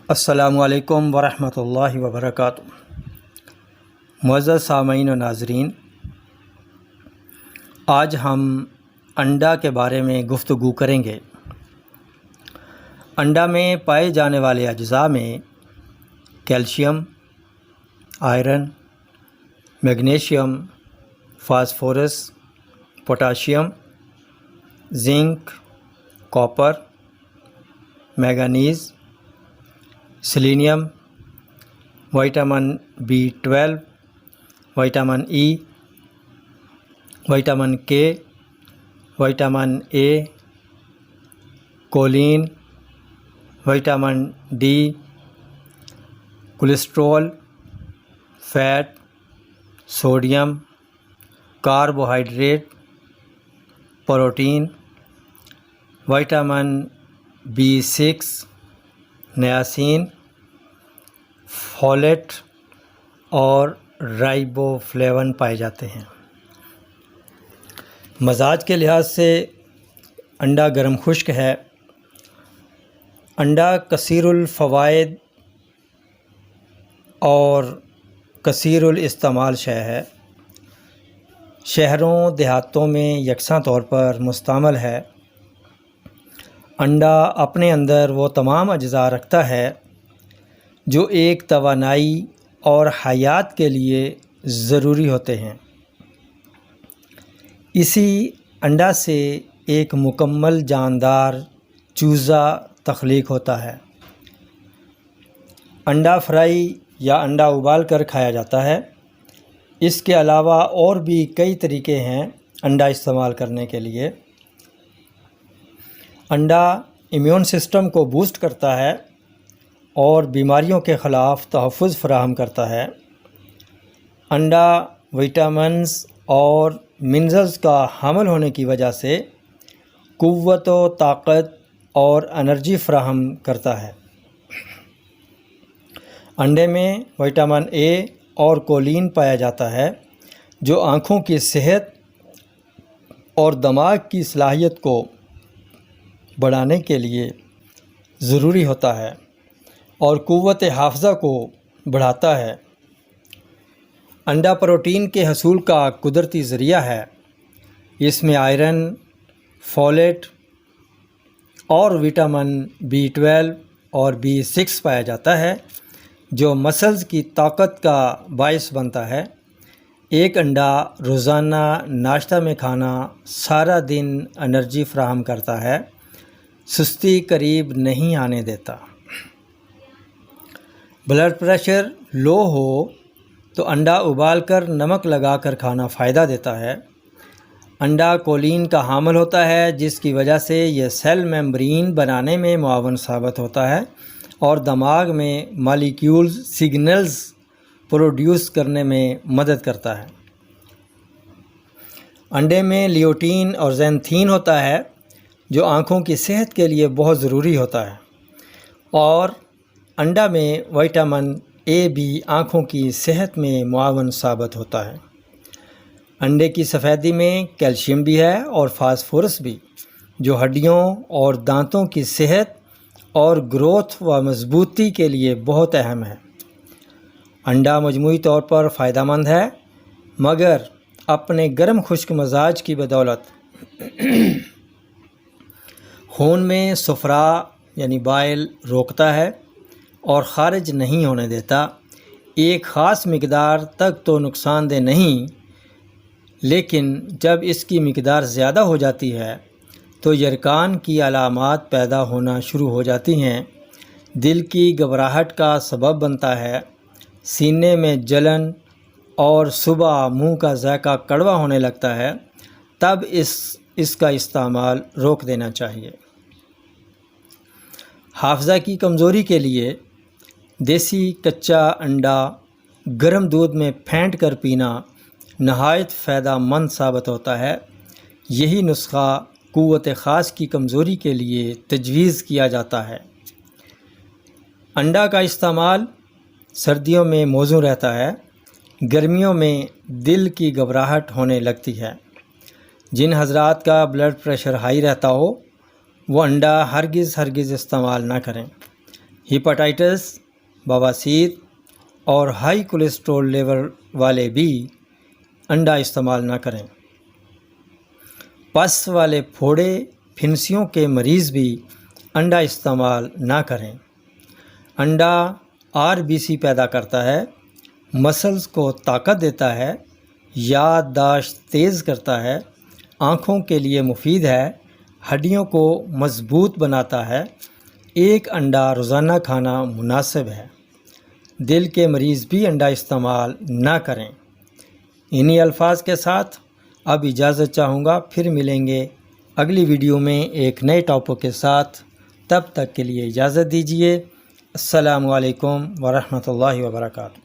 السلام علیکم ورحمۃ اللہ وبرکاتہ۔ معزز سامعین و ناظرین، آج ہم انڈا کے بارے میں گفتگو کریں گے۔ انڈا میں پائے جانے والے اجزاء میں calcium, iron, magnesium, phosphorus, potassium, zinc, copper, manganese, selenium, vitamin B12، vitamin E، vitamin K، vitamin A، choline, vitamin D، cholesterol, fat, sodium, carbohydrate, protein, vitamin B6، niacin, folate اور رائبو فلیون پائے جاتے ہیں۔ مزاج کے لحاظ سے انڈا گرم خشک ہے۔ انڈا کثیر الفوائد اور کثیر الاستعمال شے ہے۔ شہروں دیہاتوں میں یکساں طور پر مستعمل ہے۔ انڈا اپنے اندر وہ تمام اجزاء رکھتا ہے جو ایک توانائی اور حیات کے لیے ضروری ہوتے ہیں۔ اسی انڈا سے ایک مکمل جاندار چوزا تخلیق ہوتا ہے۔ انڈا فرائی یا انڈا ابال کر کھایا جاتا ہے۔ اس کے علاوہ اور بھی کئی طریقے ہیں انڈا استعمال کرنے کے لیے۔ انڈا ایمیون سسٹم کو بوسٹ کرتا ہے اور بیماریوں کے خلاف تحفظ فراہم کرتا ہے۔ انڈا وٹامنز اور منرلز کا حامل ہونے کی وجہ سے قوت و طاقت اور انرجی فراہم کرتا ہے۔ انڈے میں وٹامن A اور کولین پایا جاتا ہے جو آنکھوں کی صحت اور دماغ کی صلاحیت کو بڑھانے کے لیے ضروری ہوتا ہے اور قوت حافظہ کو بڑھاتا ہے۔ انڈا پروٹین کے حصول کا قدرتی ذریعہ ہے۔ اس میں آئرن، فولیٹ اور وٹامن B12 اور B6 پایا جاتا ہے جو مسلز کی طاقت کا باعث بنتا ہے۔ ایک انڈا روزانہ ناشتہ میں کھانا سارا دن انرجی فراہم کرتا ہے، سستی قریب نہیں آنے دیتا۔ بلڈ پریشر لو ہو تو انڈا ابال کر نمک لگا کر کھانا فائدہ دیتا ہے۔ انڈا کولین کا حامل ہوتا ہے جس کی وجہ سے یہ سیل میمبرین بنانے میں معاون ثابت ہوتا ہے اور دماغ میں مالیکیولز سگنلز پروڈیوس کرنے میں مدد کرتا ہے۔ انڈے میں لیوٹین اور زینتھین ہوتا ہے جو آنکھوں کی صحت کے لیے بہت ضروری ہوتا ہے، اور انڈا میں وٹامن A بھی آنکھوں کی صحت میں معاون ثابت ہوتا ہے۔ انڈے کی سفیدی میں کیلشیم بھی ہے اور فاسفورس بھی، جو ہڈیوں اور دانتوں کی صحت اور گروتھ و مضبوطی کے لیے بہت اہم ہے۔ انڈا مجموعی طور پر فائدہ مند ہے، مگر اپنے گرم خشک مزاج کی بدولت خون میں صفرا یعنی بائل روکتا ہے اور خارج نہیں ہونے دیتا۔ ایک خاص مقدار تک تو نقصان دہ نہیں، لیکن جب اس کی مقدار زیادہ ہو جاتی ہے تو یرقان کی علامات پیدا ہونا شروع ہو جاتی ہیں، دل کی گھبراہٹ کا سبب بنتا ہے، سینے میں جلن اور صبح منہ کا ذائقہ کڑوا ہونے لگتا ہے۔ تب اس کا استعمال روک دینا چاہیے۔ حافظہ کی کمزوری کے لیے دیسی کچا انڈا گرم دودھ میں پھینٹ کر پینا نہایت فائدہ مند ثابت ہوتا ہے۔ یہی نسخہ قوت خاص کی کمزوری کے لیے تجویز کیا جاتا ہے۔ انڈا کا استعمال سردیوں میں موزوں رہتا ہے، گرمیوں میں دل کی گھبراہٹ ہونے لگتی ہے۔ جن حضرات کا بلڈ پریشر ہائی رہتا ہو وہ انڈا ہرگز استعمال نہ کریں۔ ہیپاٹائٹس، بواسیر اور ہائی کولیسٹرول لیول والے بھی انڈا استعمال نہ کریں۔ پس والے پھوڑے پھنسیوں کے مریض بھی انڈا استعمال نہ کریں۔ انڈا RBC پیدا کرتا ہے، مسلز کو طاقت دیتا ہے، یادداشت تیز کرتا ہے، آنکھوں کے لیے مفید ہے، ہڈیوں کو مضبوط بناتا ہے۔ ایک انڈا روزانہ کھانا مناسب ہے۔ دل کے مریض بھی انڈا استعمال نہ کریں۔ انہی الفاظ کے ساتھ اب اجازت چاہوں گا، پھر ملیں گے اگلی ویڈیو میں ایک نئے ٹاپک کے ساتھ۔ تب تک کے لیے اجازت دیجیے۔ السلام علیکم ورحمۃ اللہ وبرکاتہ۔